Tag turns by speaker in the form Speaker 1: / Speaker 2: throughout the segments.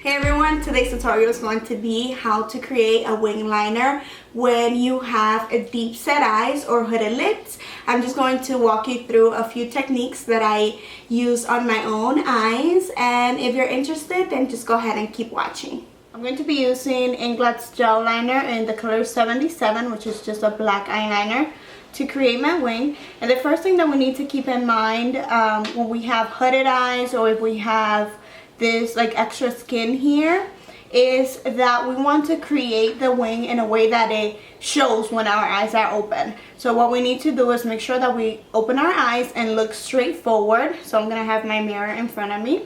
Speaker 1: Hey everyone, today's tutorial is going to be how to create a wing liner when you have a deep set eyes or hooded lids. I'm just going to walk you through a few techniques that I use on my own eyes, and if you're interested then just go ahead and keep watching. I'm going to be using Inglater's gel liner in the color 77, which is just a black eyeliner, to create my wing. And the first thing that we need to keep in mind when we have hooded eyes, or if we have this like extra skin here, is that we want to create the wing in a way that it shows when our eyes are open. So what we need to do is make sure that we open our eyes and look straight forward. So I'm gonna have my mirror in front of me.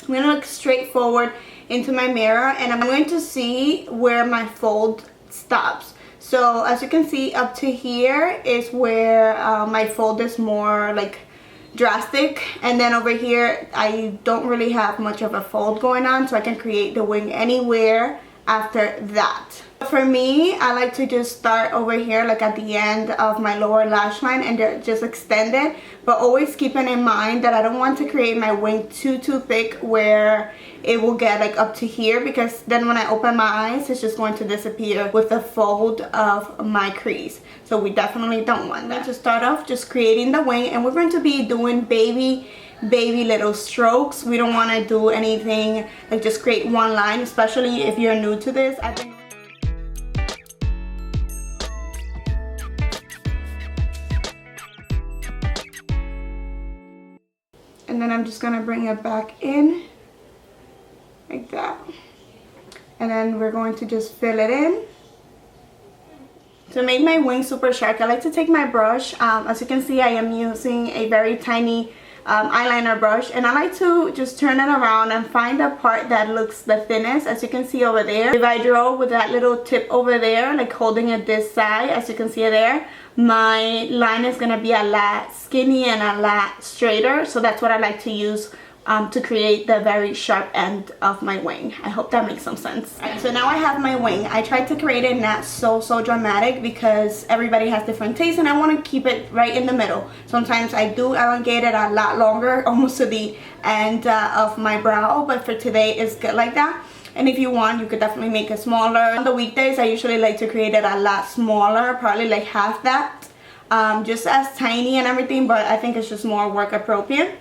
Speaker 1: I'm gonna look straight forward into my mirror, and I'm going to see where my fold stops. So as you can see, up to here is where my fold is more like drastic, and then over here I don't really have much of a fold going on, so I can create the wing anywhere after that. For me, I like to just start over here, like at the end of my lower lash line, and just extend it, but always keeping in mind that I don't want to create my wing too thick where it will get like up to here, because then when I open my eyes it's just going to disappear with the fold of my crease. So we definitely don't want that. To start off, just creating the wing, and we're going to be doing baby little strokes. We don't want to do anything like just create one line, especially if you're new to this. I think and then I'm just gonna bring it back in like that, and then we're going to just fill it in. To make my wing super sharp, I like to take my brush. As you can see, I am using a very tiny eyeliner brush, and I like to just turn it around and find the part that looks the thinnest. As you can see over there, if I draw with that little tip over there, like holding it this side, as you can see there, my line is gonna be a lot skinny and a lot straighter. So that's what I like to use to create the very sharp end of my wing. I hope that makes some sense. Alright, so now I have my wing. I tried to create it not so dramatic because everybody has different tastes, and I want to keep it right in the middle. Sometimes I do elongate it a lot longer, almost to the end of my brow, but for today it's good like that. And if you want, you could definitely make it smaller. On the weekdays, I usually like to create it a lot smaller, probably like half that, just as tiny and everything, but I think it's just more work appropriate.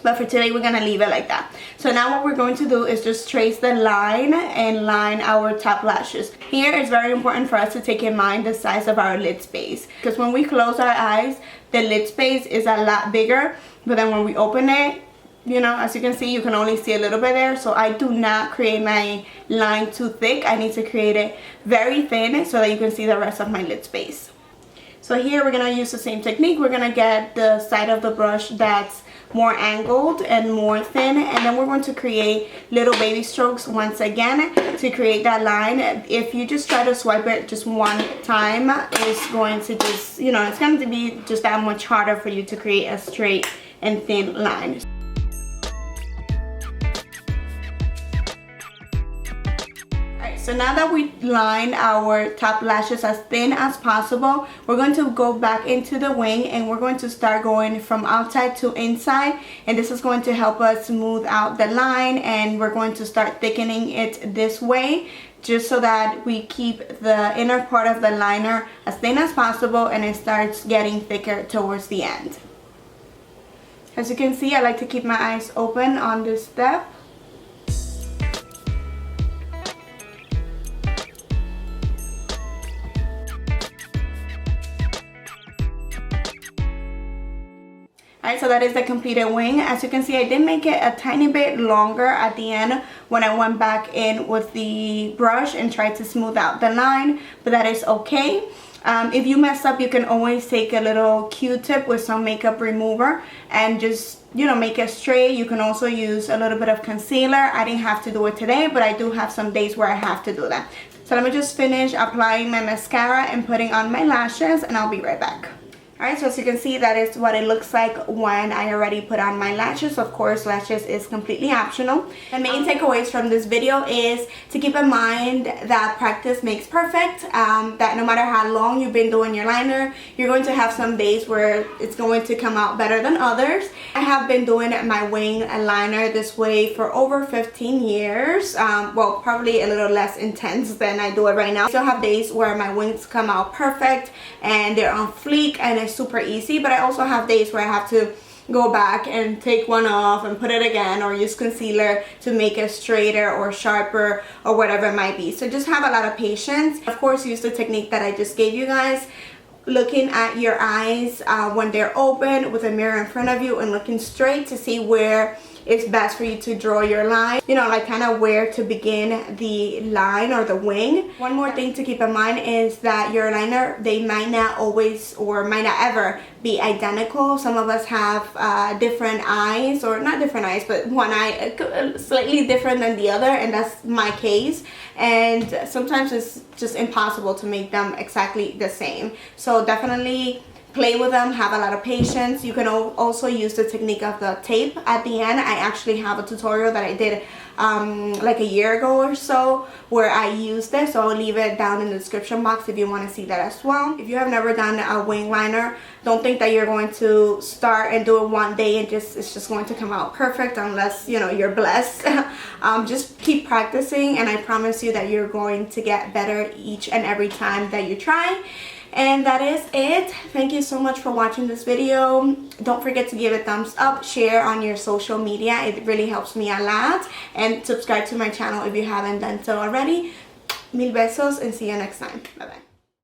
Speaker 1: But for today, we're gonna leave it like that. So now what we're going to do is just trace the line and line our top lashes. Here it's very important for us to take in mind the size of our lid space, because when we close our eyes, the lid space is a lot bigger, but then when we open it, you know, as you can see, you can only see a little bit there. So I do not create my line too thick. I need to create it very thin so that you can see the rest of my lid space. So here we're gonna use the same technique. We're gonna get the side of the brush that's more angled and more thin, and then we're going to create little baby strokes once again to create that line. If you just try to swipe it just one time, it's going to just, you know, it's going to be just that much harder for you to create a straight and thin line. So now that we line our top lashes as thin as possible, we're going to go back into the wing, and we're going to start going from outside to inside, and this is going to help us smooth out the line, and we're going to start thickening it this way, just so that we keep the inner part of the liner as thin as possible, and it starts getting thicker towards the end. As you can see, I like to keep my eyes open on this step. Alright, so that is the completed wing. As you can see, I did make it a tiny bit longer at the end when I went back in with the brush and tried to smooth out the line, but that is okay. If you mess up, you can always take a little Q-tip with some makeup remover and just, you know, make it straight. You can also use a little bit of concealer. I didn't have to do it today, but I do have some days where I have to do that. So let me just finish applying my mascara and putting on my lashes, and I'll be right back. Alright, so as you can see, that is what it looks like when I already put on my lashes. Of course, lashes is completely optional. The main takeaways from this video is to keep in mind that practice makes perfect, that no matter how long you've been doing your liner, you're going to have some days where it's going to come out better than others. I have been doing my wing liner this way for over 15 years. Well, probably a little less intense than I do it right now. I still have days where my wings come out perfect and they're on fleek and it's super easy, but I also have days where I have to go back and take one off and put it again, or use concealer to make it straighter or sharper or whatever it might be. So just have a lot of patience. Of course, use the technique that I just gave you guys, looking at your eyes when they're open with a mirror in front of you and looking straight to see where it's best for you to draw your line, you know, like kind of where to begin the line or the wing. One more thing to keep in mind is that your liner, they might not always or might not ever be identical. Some of us have different eyes, or not different eyes, but one eye slightly different than the other, and that's my case. And sometimes it's just impossible to make them exactly the same. So definitely play with them, have a lot of patience. You can also use the technique of the tape at the end. I actually have a tutorial that I did like a year ago or so where I used this, so I'll leave it down in the description box if you want to see that as well. If you have never done a wing liner, don't think that you're going to start and do it one day and it's just going to come out perfect, unless, you know, you're blessed. Just keep practicing, and I promise you that you're going to get better each and every time that you try. And that is it. Thank you so much for watching this video. Don't forget to give it a thumbs up, share on your social media. It really helps me a lot. And subscribe to my channel if you haven't done so already. Mil besos, and see you next time. Bye bye.